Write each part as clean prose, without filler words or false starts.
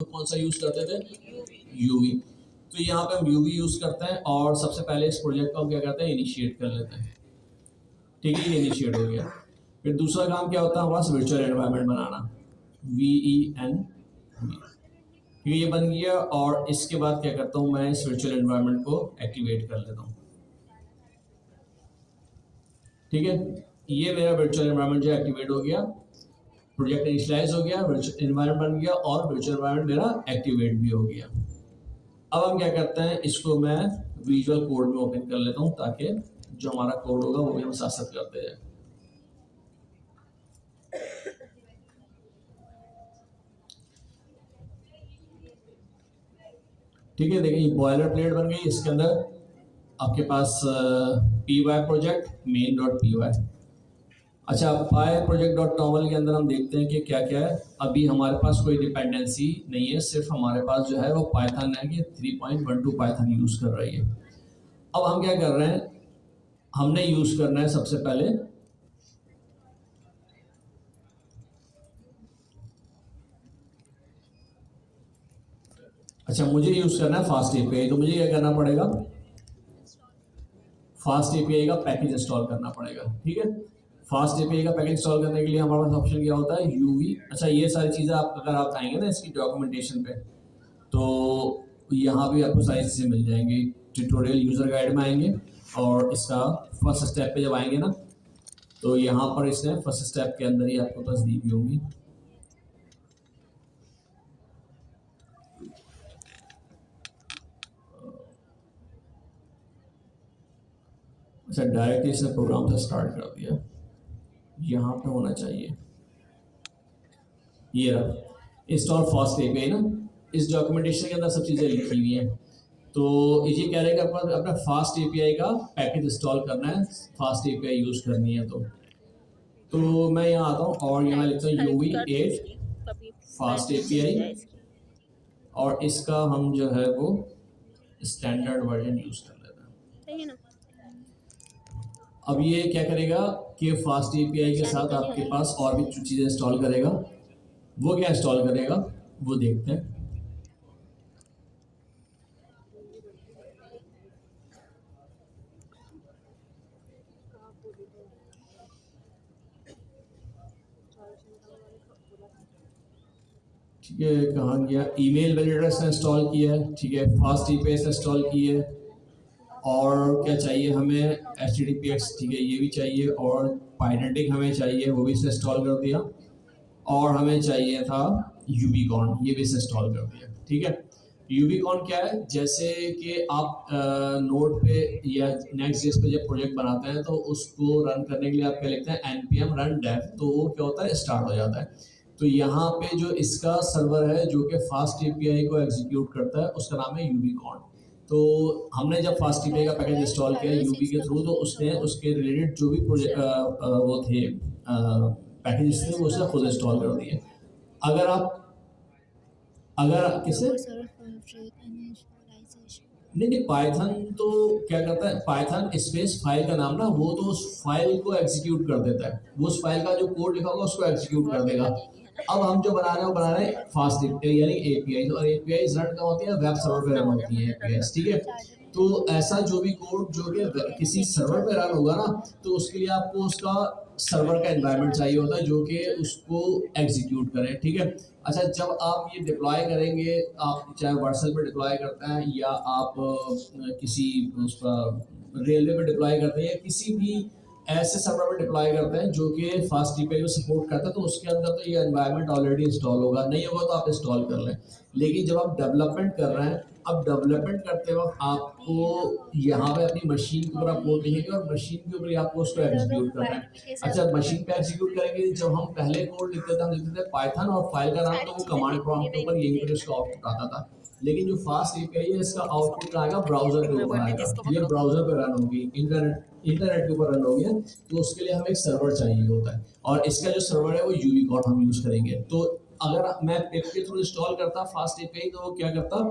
तो कौन सा यूज करते थे? यूवी। तो यहाँ पे हम यूवी यूज करते हैं और सबसे पहले इस प्रोजेक्ट को हम क्या करते हैं? इनिशिएट कर लेते हैं। ठीक है, ये इनिशिएट हो गया। फिर दूसरा काम क्या होता है हमारा? वर्चुअल एनवायरनमेंट बनाना, VEN। फिर ये बन गया और इसके बाद क्या करता हूँ मैं? इस वर्चुअल एनवायरनमेंट को एक्टिवेट कर लेता हूँ। ठीक है, ये मेरा वर्चुअल एनवायरनमेंट जो एक्टिवेट हो गया, प्रोजेक्ट इनिशियलाइज हो गया, वर्चुअल एनवायरनमेंट बन गया और वर्चुअल एनवायरनमेंट मेरा एक्टिवेट भी हो गया। अब हम क्या करते हैं? इसको मैं विजुअल कोड में ओपन कर लेता हूँ ताकि जो हमारा कोड होगा वो भी हम साथ साथ करते हैं। ठीक है, देखिए ये बॉयलर प्लेट बन गई। इसके अंदर आपके पास py प्रोजेक्ट main.py। अच्छा, पाई प्रोजेक्ट डॉट टॉमल के अंदर हम देखते हैं कि क्या क्या है। अभी हमारे पास कोई डिपेंडेंसी नहीं है, सिर्फ हमारे पास जो है वो पाइथन है कि 3.12 पाइथन यूज कर रही है। अब हम क्या कर रहे हैं? हमने यूज करना है सबसे पहले अच्छा, मुझे यूज करना है फास्ट एपीआई। तो मुझे क्या करना पड़ेगा? फास्ट एपीआई का पैकेज इंस्टॉल करना पड़ेगा। ठीक है, फास्ट एपीआई का पैकेज इंस्टॉल करने के लिए हमारे पास ऑप्शन क्या होता है? यूवी। अच्छा, ये सारी चीज़ें आप अगर आप आएंगे ना इसकी डॉक्यूमेंटेशन पे, तो यहाँ भी आपको सारी चीज़ें मिल जाएंगी। ट्यूटोरियल यूज़र गाइड में आएंगे और इसका फर्स्ट स्टेप पे जब आएंगे ना, तो यहाँ पर इसने फर्स्ट स्टेप के अंदर ही आपको बस दी हुई होंगी। अच्छा, डायरेक्टली इसने प्रोग्राम से स्टार्ट कर दिया। यहाँ पे होना चाहिए ये रहा, इंस्टॉल फास्ट एपीआई ना। इस डॉक्यूमेंटेशन के अंदर सब चीज़ें लिखी हुई हैं। तो ये कह रहे हैं कि अपना फास्ट एपीआई का पैकेज इंस्टॉल करना है, फास्ट एपीआई यूज़ करनी है। तो मैं यहाँ आता हूँ और यहाँ लिखता हूँ UV8 फास्ट एपीआई और इसका हम जो है वो स्टैंडर्ड वर्जन यूज़ कर लेते हैं। अब ये क्या करेगा कि फास्ट एपीआई के साथ आपके पास और भी चीज़ें इंस्टॉल करेगा। वो क्या इंस्टॉल करेगा वो देखते हैं। ठीक है, कहाँ गया? ईमेल वैलिडेटर से इंस्टॉल किया है। ठीक है, फास्ट एपीआई से इंस्टॉल किए है। और क्या चाहिए हमें? HTTPS। ठीक है, ये भी चाहिए और पाइनेटिक हमें चाहिए, वो भी से इंस्टॉल कर दिया। और हमें चाहिए था यूबीकॉन, ये भी से इंस्टॉल कर दिया। ठीक है, यूबीकॉन क्या है? जैसे कि आप नोड पे या नेक्स्ट.जेएस पे जब प्रोजेक्ट बनाते हैं तो उसको रन करने के लिए आप क्या लिखते हैं? npm run dev। तो वो क्या होता है? स्टार्ट हो जाता है। तो यहाँ पे जो इसका सर्वर है जो कि फास्ट एपीआई को एग्जीक्यूट करता है, उसका नाम है यूबीकॉन। तो हमने जब फास्ट एपीआई का पैकेज इंस्टॉल किया यूबी के थ्रू, तो उसने उसके रिलेटेड जो भी प्रोजेक्ट वो थे पैकेजेस थे, वो उसने खुद इंस्टॉल कर दिए। अगर किसे नहीं, पाइथन तो क्या करता है? पाइथन स्पेस फाइल का नाम ना, वो तो उस फाइल को एग्जीक्यूट कर देता है। वो उस फाइल का जो कोड लिखा होगा उसको एग्जीक्यूट कर देगा। अब हम जो बना रहे हैं वो बना रहे हैं फास्ट एपीआई यानी एपीआई। और एपीआई रन का होती है वेब सर्वर पे रन होती है एपीआई। ठीक है, तो ऐसा जो भी कोड जो कि किसी सर्वर पे रन होगा ना, तो उसके लिए आपको उसका सर्वर का एनवायरनमेंट चाहिए होता है जो कि उसको एग्जीक्यूट करे। ठीक है, अच्छा, जब आप ये डिप्लॉय करेंगे, आप चाहे व्हाट्सएप पे डिप्लॉय करते हैं या आप किसी उसका रेलवे पे डिप्लॉय करते हैं या किसी भी ऐसे सर्वर पे डिप्लॉय करते हैं जो कि फास्ट एपीआई को सपोर्ट करता है, तो उसके अंदर तो ये एनवायरनमेंट ऑलरेडी इंस्टॉल होगा। नहीं होगा तो आप इंस्टॉल कर लें। लेकिन जब आप डेवलपमेंट कर रहे हैं, अब डेवलपमेंट करते वक्त आपको यहाँ पे अपनी मशीन के ऊपर आप कोड लिखेंगे और मशीन के ऊपर आपको उसको एग्जीक्यूट करना है। अच्छा, मशीन पे एग्जीक्यूट करेंगे। जब हम पहले कोड लिखते थे, हम लिखते थे पाइथन और फाइल का नाम तो वो कमांड प्रॉम्प्ट के ऊपर यहीं पर उसका आउटपुट आता था। लेकिन जो फास्ट एपीआई है इसका आउटपुट आएगा ब्राउजर के ऊपर आएगा। ये ब्राउजर पे रन होगी, इंटरनेट के ऊपर रन होगी। तो उसके लिए हमें एक सर्वर चाहिए होता है और इसका जो सर्वर है वो यूबीकॉन हम यूज करेंगे। तो अगर मैं पिप के थ्रू इंस्टॉल करता फास्ट एपीआई, तो वो क्या करता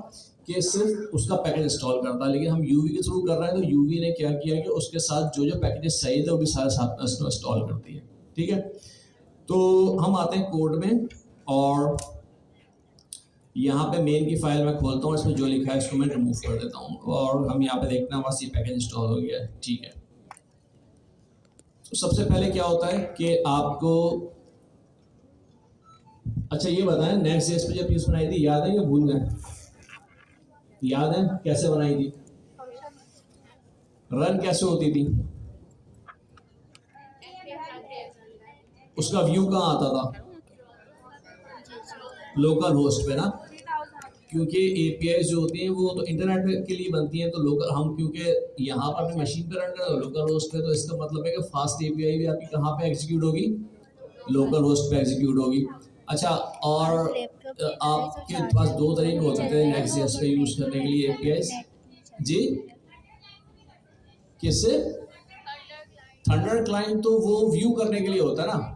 कि सिर्फ उसका पैकेज इंस्टॉल करता। लेकिन हम यूवी के थ्रू कर रहे हैं, तो यूवी ने क्या किया कि उसके साथ जो जो पैकेजेस चाहिए थे वो भी सारे साथ इंस्टॉल करती है। ठीक है, तो हम आते हैं कोड में और यहाँ पे मेन की फाइल मैं खोलता हूँ, इसमें जो लिखा है इसको मैं रिमूव कर देता हूँ और हम यहाँ पे देखते हैं बस ये पैकेज इंस्टॉल हो गया है। ठीक है, तो सबसे पहले क्या होता है कि आपको, अच्छा ये बताएं नेक्स्ट.जेएस पे जब चीज बनाई थी याद है या भूल गए? याद है कैसे बनाई थी? रन कैसे होती थी? उसका व्यू कहाँ आता था? लोकल होस्ट पे ना, क्योंकि एपीआई जो होती हैं वो तो इंटरनेट के लिए बनती हैं, तो लोकल हम क्योंकि यहाँ पर अपनी मशीन पे रन कर रहे हैं लोकल होस्ट पे, तो इसका मतलब है कि फास्ट एपीआई भी आपकी कहाँ पे एग्जीक्यूट होगी? लोकल होस्ट पे एग्जीक्यूट होगी। अच्छा, और आपके पास दो तरीके हो सकते हैं नेक्स्ट.जेएस पे यूज करने के लिए एपीआई। जी किससे? थंडर क्लाइंट तो वो व्यू करने के लिए होता है ना,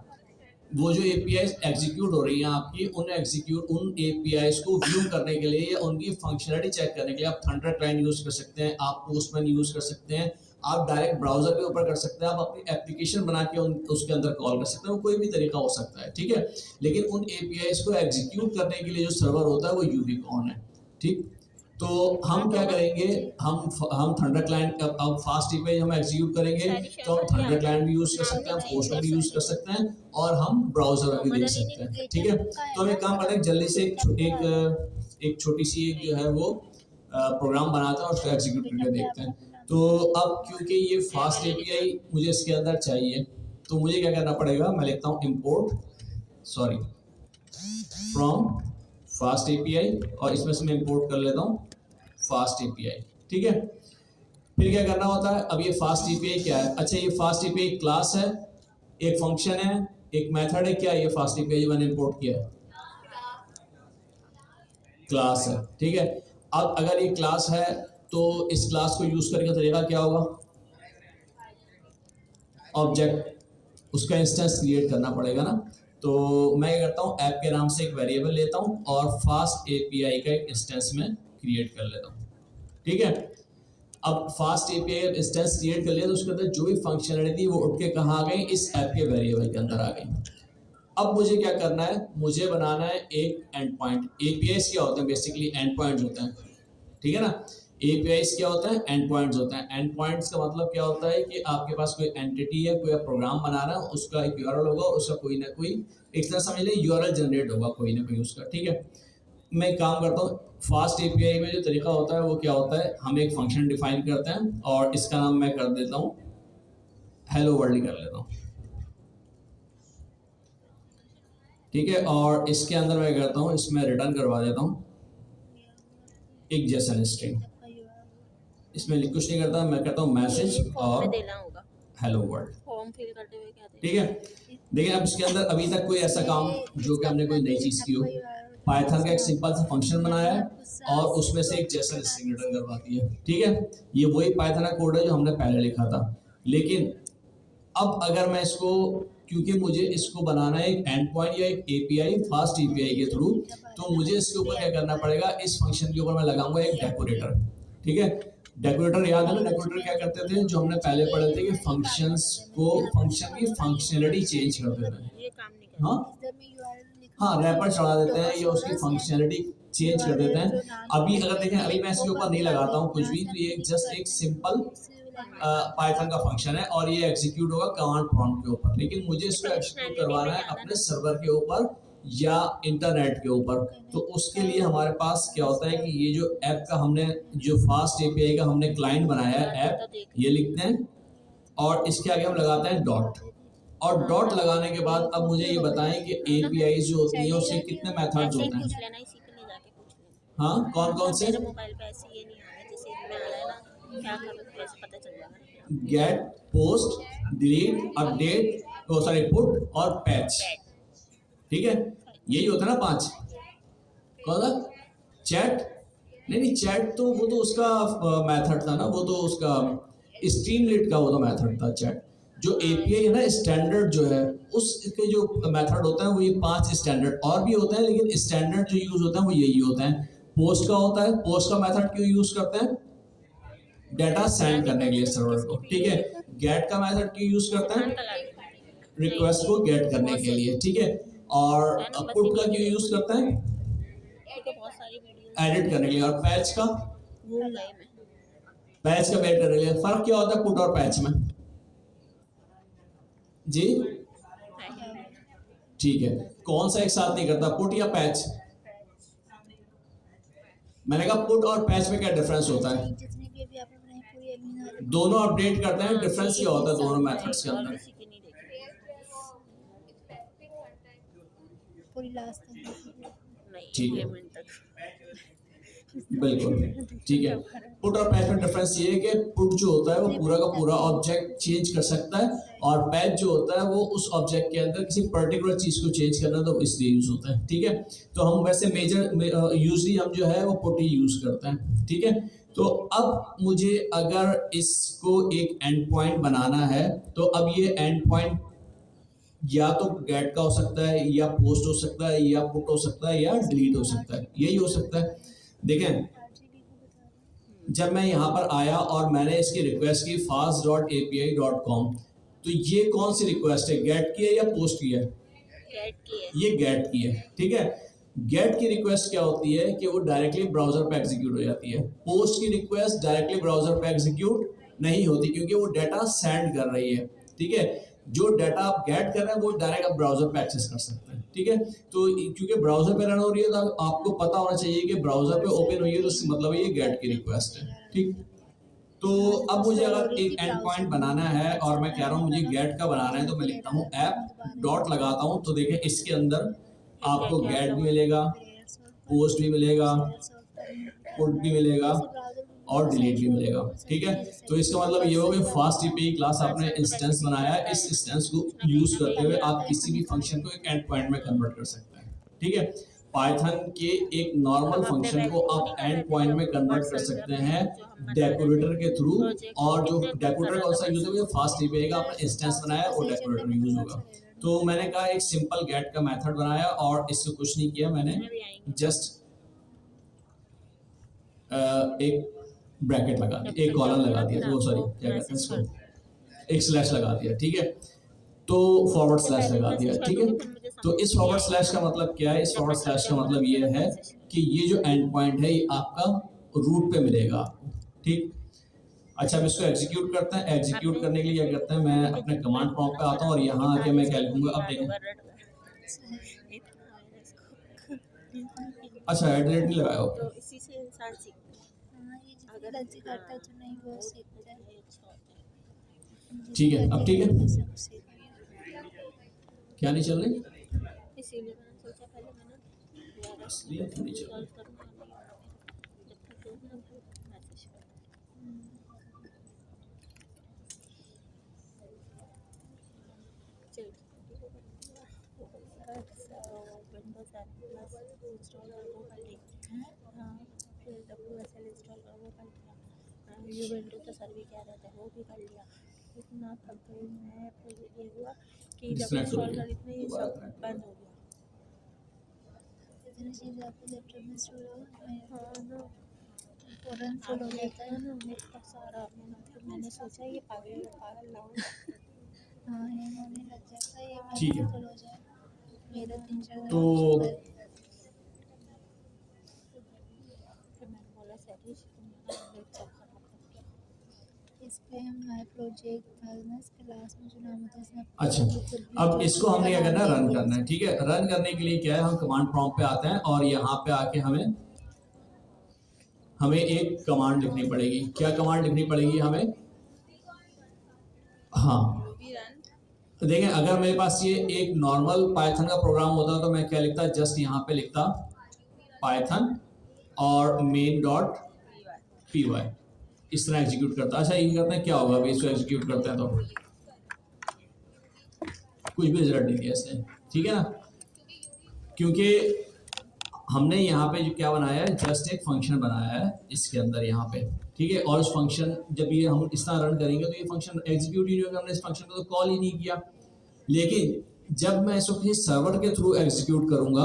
वो जो एपीआई एग्जीक्यूट हो रही हैं आपकी उन एपीआई को व्यू करने के लिए या उनकी फंक्शनलिटी चेक करने के लिए आप थंडर क्लाइंट यूज कर सकते हैं, आप पोस्टमैन यूज कर सकते हैं, आप डायरेक्ट ब्राउजर के ऊपर कर सकते हैं, आप अपनी एप्लीकेशन बना के उसके अंदर कॉल कर सकते हैं, वो कोई भी तरीका हो सकता है। ठीक है, लेकिन उन एपीआई को एग्जीक्यूट करने के लिए जो सर्वर होता है वो यूबिकॉन है। ठीक, तो हम क्या करेंगे, हम थंडर क्लाइंट अब फास्ट एपीआई हम एग्जीक्यूट करेंगे तो हम थंडर क्लाइंट भी यूज कर सकते हैं, पोस्टमैन भी यूज कर सकते हैं और हम ब्राउजर भी देख सकते हैं। ठीक है, तो हम एक काम करते हैं जल्दी से एक छोटी सी एक जो है वो प्रोग्राम बनाते हैं और उसको एग्जीक्यूट करके देखते हैं। तो अब क्योंकि ये फास्ट एपीआई मुझे इसके अंदर चाहिए तो मुझे क्या करना पड़ेगा, मैं लिखता हूँ इम्पोर्ट फ्रॉम फास्ट एपीआई और इसमें से मैं इंपोर्ट कर लेता हूँ फास्ट एपीआई। ठीक है, फिर क्या करना होता है, अब ये फास्ट एपीआई क्या है? अच्छा, ये फास्ट एपीआई क्लास है, एक फंक्शन है, एक मेथड है। क्या ये फास्ट एपीआई मैंने इंपोर्ट किया है? क्लास है। ठीक है, अब अगर ये क्लास है तो इस क्लास को यूज करने का तरीका क्या होगा? ऑब्जेक्ट, उसका इंस्टेंस क्रिएट करना पड़ेगा ना। तो मैं क्या करता हूँ, ऐप के नाम से एक वेरिएबल लेता हूँ और फास्ट एपीआई का एक इंस्टेंस में क्रिएट कर लेता हूँ। ठीक है, अब फास्ट एपीआई इंस्टेंस क्रिएट कर लिया तो उसके अंदर जो भी फंक्शनलिटी वो उठ के कहाँ आ गई? इस ऐप के वेरिएबल के अंदर आ गई। अब मुझे क्या करना है, मुझे बनाना है एक एंड पॉइंट। एपीआई क्या होते हैं? बेसिकली एंड पॉइंट्स होते हैं। ठीक है ना, एपीआई क्या होता है? एंड पॉइंट्स होता है। एंड पॉइंट्स का मतलब क्या होता है कि आपके पास कोई एंटिटी है, कोई प्रोग्राम बना रहा है, उसका एक यूआरएल होगा, उसका कोई ना कोई एक तरह समझ लें यूआरएल जनरेट होगा कोई ना कोई उसका। ठीक है, मैं काम करता हूँ फास्ट एपीआई में जो तरीका होता है वो क्या होता है, हम एक फंक्शन डिफाइन करते हैं और इसका नाम मैं कर देता हूँ हेलो वर्ल्ड कर लेता हूँ। ठीक है, और इसके अंदर मैं करता हूँ, इसमें रिटर्न करवा देता हूँ एक जेसन स्ट्रिंग। इसमें कुछ नहीं करता, मैं कहता हूँ मैसेज और हेलो वर्ल्ड। ठीक है, देखिए अब इसके अंदर अभी तक कोई ऐसा काम जो कि हमने कोई नई चीज की हो, पाइथन का एक सिंपल सा फंक्शन बनाया है और उसमें से एक जेसन स्ट्रिंग रिटर्न करवाती है। ठीक है, ये वही पाइथन का कोड है जो हमने पहले लिखा था, लेकिन अब अगर मैं इसको, क्योंकि मुझे इसको बनाना है एक एंड पॉइंट या एक एपीआई फास्ट एपीआई के थ्रू, तो मुझे इसके ऊपर क्या करना पड़ेगा, इस फंक्शन के ऊपर मैं लगाऊंगा एक डेकोरेटर। ठीक है, डेकोरेटर याद है ना, डेकोरेटर क्या करते थे जो हमने पहले पढ़े थे कि फंक्शंस को, फंक्शन की फंक्शनलिटी चेंज करते थे। हाँ हाँ, रैपर चढ़ा देते हैं या उसकी फंक्शनलिटी चेंज कर देते हैं। अभी अगर देखें, अभी मैं इसके ऊपर नहीं लगाता हूँ कुछ भी, तो ये जस्ट एक सिंपल पाइथन का फंक्शन है और ये एग्जीक्यूट होगा कमांड प्रॉम्प्ट के ऊपर, लेकिन मुझे इसको एग्जीक्यूट करवाना है अपने सर्वर के ऊपर या इंटरनेट के ऊपर। तो उसके लिए हमारे पास क्या होता है कि ये जो ऐप का हमने, जो फास्ट एपीआई का हमने क्लाइंट बनाया है ऐप, ये लिखते हैं और इसके आगे हम लगाते हैं डॉट। और डॉट लगाने के बाद अब मुझे ये बताएं कि एपीआई जो होती है उससे कितने मेथड्स होते हैं? हाँ, कौन कौन से? Get, post, delete, update, sorry put और पैच। ठीक है, यही होता है ना 5। कौन सा? चैट? नहीं, चैट तो वो तो उसका मेथड था ना, वो तो उसका स्ट्रीमलेट का वो तो मेथड था चैट। जो एपीआई है ना, स्टैंडर्ड जो है उसके जो मेथड होता है वो ये 5 स्टैंडर्ड, और भी होता है लेकिन स्टैंडर्ड जो यूज होता है वो यही होता है। पोस्ट का होता है, पोस्ट का मेथड क्यों यूज करते हैं? डेटा सेंड करने के लिए सर्वर को। ठीक है, गेट का मेथड क्यों यूज करते हैं? रिक्वेस्ट को गेट करने के लिए। ठीक है, और पुट का क्यों यूज करते हैं? बहुत सारी वीडियोस एडिट करने के लिए, और पैच का भूल गई मैं। पैच का एडिट करने के लिए। फर्क क्या होता है पुट और पैच में जी? ठीक है, कौन सा एक साथ नहीं करता, पुट या पैच? मैंने कहा पुट और पैच में क्या डिफरेंस होता है? जितनी भी अभी आपने बनाई पूरी एडमिन वाली दोनों अपडेट करते हैं, डिफरेंस क्या होता है दोनों मेथड्स के और अंदर? किसी की नहीं देखी पूरी लास्ट तक नहीं, ठीक है। पेमेंट तक। बिल्कुल ठीक है। पुट और पैच में डिफरेंस ये है कि पुट जो होता है वो पूरा का पूरा ऑब्जेक्ट चेंज कर सकता है, और पैच जो होता है वो उस ऑब्जेक्ट के अंदर किसी पर्टिकुलर चीज को चेंज करना, तो इसलिए यूज होता है। ठीक है, तो हम वैसे मेजर यूजली हम जो है वो पुट ही यूज करते हैं। ठीक है, तो अब मुझे अगर इसको एक एंड पॉइंट बनाना है, तो अब ये एंड पॉइंट या तो गेट का हो सकता है, या पोस्ट हो सकता है, या पुट हो सकता है, या डिलीट हो सकता है, यही हो सकता है। देखें, जब मैं यहाँ पर आया और मैंने इसकी रिक्वेस्ट की fast.api.com, तो ये कौन सी रिक्वेस्ट है, गेट की है या पोस्ट की है? गेट की है। ये गेट की है। ठीक है, गेट की रिक्वेस्ट क्या होती है कि वो डायरेक्टली ब्राउजर पे एग्जीक्यूट हो जाती है। पोस्ट की रिक्वेस्ट डायरेक्टली ब्राउजर पे एग्जीक्यूट नहीं होती, क्योंकि वो डाटा सेंड कर रही है। ठीक है, जो डाटा आप गेट कर रहे हैं वो डायरेक्ट आप ब्राउजर पे एक्सेस कर सकते हैं। ठीक है, तो क्योंकि ब्राउजर पे रन हो रही है, तो आपको पता होना चाहिए कि ब्राउजर पे ओपन हुई है, तो इसका मतलब ये गेट की रिक्वेस्ट है। ठीक, तो अब मुझे अगर एक एंड पॉइंट बनाना है और मैं कह रहा हूँ मुझे गेट का बनाना है, तो मैं लिखता हूँ ऐप डॉट लगाता हूँ, तो देखें इसके अंदर आपको गेट भी मिलेगा, पोस्ट भी मिलेगा, पुट भी मिलेगा, और डिलीट भी मिलेगा। ठीक है, तो इसका मतलब ये हो कि फास्ट एपीआई क्लास आपने इंस्टेंस बनाया है, इस इंस्टेंस को यूज करते हुए आप किसी भी फंक्शन को एक एंड पॉइंट में कन्वर्ट कर सकते हैं। ठीक है, पाइथन के एक नॉर्मल फंक्शन को आप एंड पॉइंट में कन्वर्ट कर सकते हैं डेकोरेटर के थ्रू, और जो डेकोरेटर कौन सा यूज होगा, फास्ट एपीआई का आपने इंस्टेंस बनाया वो डेकोरेटर यूज होगा। तो मैंने कहा एक सिंपल गेट का मेथड बनाया और इससे कुछ नहीं किया, मैंने जस्ट एक ब्रैकेट लगा दिया, एक कॉलन लगा दिया, वो सॉरी क्या कहते हैं इसको, एक स्लैश लगा दिया। ठीक है, तो फॉरवर्ड स्लैश लगा दिया। ठीक है, तो इस फॉरवर्ड स्लैश का मतलब क्या है? इस फॉरवर्ड स्लैश का मतलब ये है कि ये जो एंड पॉइंट है ये आपका रूट पे मिलेगा आपको। ठीक, अच्छा अब इसको एग्जीक्यूट करते हैं। एग्जीक्यूट करने के लिए क्या करते हैं, मैं अपने कमांड प्रॉम्प्ट पे आता हूँ और यहाँ आके मैं क्या लिखूंगा, अब देखें, अच्छा एड्रेस नहीं लगाया हो, तो इसी से इंसान सीखता है। हाँ, ये जितनी गलती करता है तो नहीं वो सीखता है। ठीक है, अब ठीक है, सब सीखेगा। क्या नहीं चल रही, इसीलिए मैंने सोचा पहले मैंने इसलिए नहीं चल रही। सॉल्व करूँगा, जब तक जो है मैसेज विंडोज इंस्टॉल कर वो कर ली, हाँ फिर WSL इंस्टॉल कर वो कर लिया, ये विंडोज तो सर्वी क्या रहता है वो भी कर लिया। इतना थक गई मैं, फिर ये हुआ कि जब इंस्टॉल कर इतने ये सब बंद हो गया। इतनी चीज़ आपके लैपटॉप में स्टोर हो हाँ ना, फौरन फुल हो जाता है। ना इतना सारा मैंने सोचा ये पागल ना हो। हाँ, हैंग होने लग जाता है, ये ठीक है। फुल हो जाए। मेरा 3-4 तो फिर मैंने बोला सैटिश इस पे हम नया प्रोजेक्ट डालना, इसके लास्ट में जो नाम होता है इसमें अच्छा, अब इसको हमने क्या करना है, रन करना है। ठीक है, रन करने के लिए क्या है, हम कमांड प्रॉम्प्ट पे आते हैं और यहाँ पे आके हमें एक कमांड लिखनी पड़ेगी। क्या कमांड लिखनी पड़ेगी हमें? हाँ, तो देखें अगर मेरे पास ये एक नॉर्मल पाइथन का प्रोग्राम होता तो मैं क्या लिखता, जस्ट यहाँ पे लिखता पाइथन और main.py, इस तरह एग्जीक्यूट करता। अच्छा ये करते हैं, क्या होगा अभी इसको एग्जीक्यूट करते हैं तो कुछ भी रिजल्ट नहीं दिया इसने। ठीक है ना, क्योंकि हमने यहाँ पे जो क्या बनाया है, जस्ट एक फंक्शन बनाया है इसके अंदर यहाँ पे। ठीक है, और उस फंक्शन जब ये हम इस तरह रन करेंगे तो ये फंक्शन एग्जीक्यूट ही नहीं होगा, हमने इस फंक्शन को तो कॉल ही नहीं किया। लेकिन जब मैं इसको किसी सर्वर के थ्रू एग्जीक्यूट करूंगा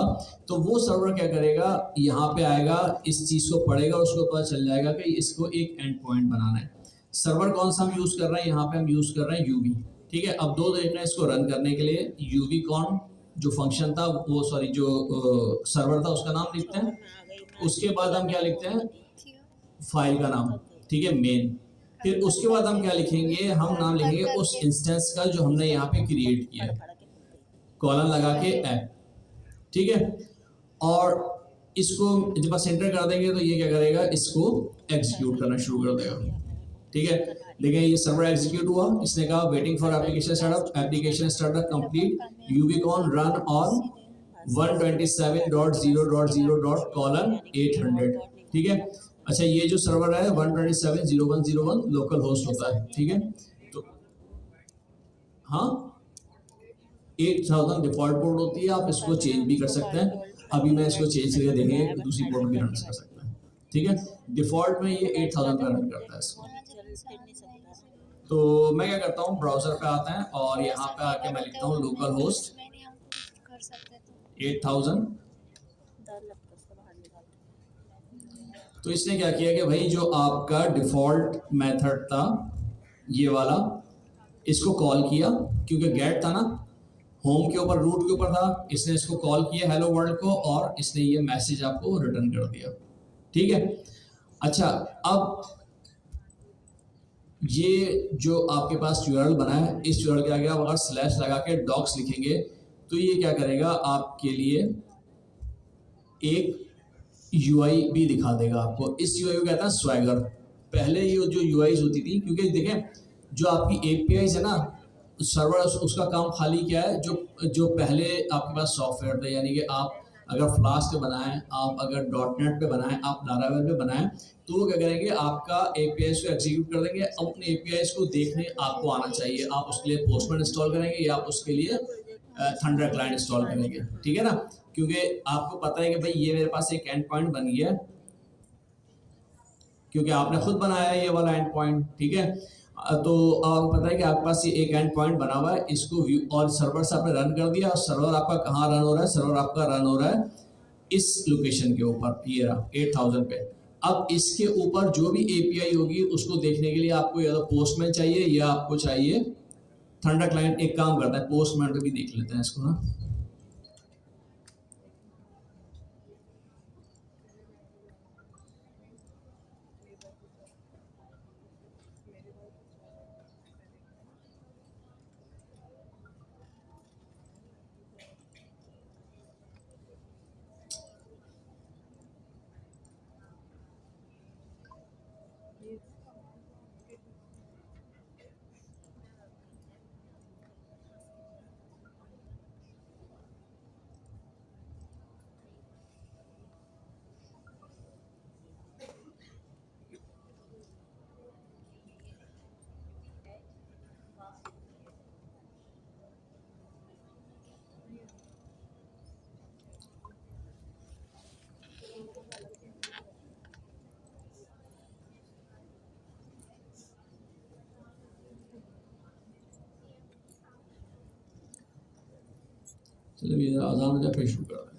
तो वो सर्वर क्या करेगा, यहाँ पे आएगा, इस चीज़ को पढ़ेगा, उसको पता चल जाएगा कि इसको एक एंड पॉइंट बनाना है। सर्वर कौन सा हम यूज़ कर रहे हैं, यहाँ पे हम यूज़ कर रहे हैं यूवी। ठीक है, अब दो तरीके हैं इसको रन करने के लिए, यूवी कॉन जो फंक्शन था वो सॉरी जो सर्वर था उसका नाम लिखते हैं, उसके बाद हम क्या लिखते हैं, फाइल का नाम, ठीक है, मेन। फिर उसके बाद हम क्या लिखेंगे, हम नाम लिखेंगे उस इंस्टेंस का जो हमने यहाँ पे क्रिएट किया है, कॉलन लगा के ऐप, ठीक है। और इसको जब आप एंटर कर देंगे तो ये क्या करेगा, इसको एग्जीक्यूट करना शुरू कर देगा, ठीक है। देखिए ये सर्वर एग्जीक्यूट हुआ, इसने कहा waiting for application startup complete, यूबीकॉन रन ऑन 127.0.0.800, ठीक है। अच्छा ये जो सर्वर है 127.0.1.0.1 लोकल होस्ट होता है, ठीक है। तो हाँ 8000 डिफॉल्ट पोर्ट होती है, आप इसको चेंज भी कर सकते हैं। अभी मैं इसको चेंज करके देंगे, दूसरी पोर्ट भी रन कर सकते हैं, ठीक है। डिफॉल्ट में ये 8000 पे रन करता है इसको। तो मैं क्या करता हूँ, ब्राउजर पे आता है और यहाँ पे आके मैं लिखता हूँ लोकल होस्ट 8000। तो इसने क्या किया कि भाई जो आपका डिफॉल्ट मेथड था ये वाला, इसको कॉल किया, क्योंकि गेट था ना, होम के ऊपर रूट के ऊपर था, इसने इसको कॉल किया हेलो वर्ल्ड को और इसने ये मैसेज आपको रिटर्न कर दिया, ठीक है। अच्छा अब ये जो आपके पास यूआरएल बना है, इस यूआरएल के आगे आप अगर स्लैश लगा के डॉक्स लिखेंगे तो ये क्या करेगा, आपके लिए एक यूआई भी दिखा देगा आपको। इस यूआई को कहता है स्वैगर। पहले ये जो यूआईज होती थी, क्योंकि देखें जो आपकी एपीआईज है ना, सर्वर उसका काम खाली क्या है, जो पहले आपके पास सॉफ्टवेयर था, यानी कि आप अगर फ्लास्क पे बनाएं, आप अगर .NET पे बनाएं, आप लारावेल पे बनाएं, तो वो क्या करेंगे, आपका एपीआईज को एग्जीक्यूट कर देंगे। अपने एपीआईज को देखने आपको आना चाहिए, आप उसके लिए पोस्टमैन इंस्टॉल करेंगे या आप उसके लिए थंडर क्लाइंट इंस्टॉल करेंगे, ठीक है ना। क्योंकि आपको पता है कि भाई ये मेरे पास एक एंड पॉइंट बन गया है, क्योंकि आपने खुद बनाया है ये वाला एंड पॉइंट, ठीक है। तो आपको पता है कि आपके पास ये एक एंड पॉइंट बना हुआ है, इसको व्यू और सर्वर से आपने रन कर दिया, और सर्वर आपका कहाँ रन हो रहा है, सर्वर आपका रन हो रहा है इस लोकेशन के ऊपर, ये रहा 8000 पे। अब इसके ऊपर जो भी एपीआई होगी उसको देखने के लिए आपको या तो पोस्टमैन चाहिए या आपको चाहिए थंडर क्लाइंट। एक काम करता है, पोस्टमैन पे भी देख लेते हैं इसको ना। चलिए आसान हो जाए, फिर शुरू कर दें।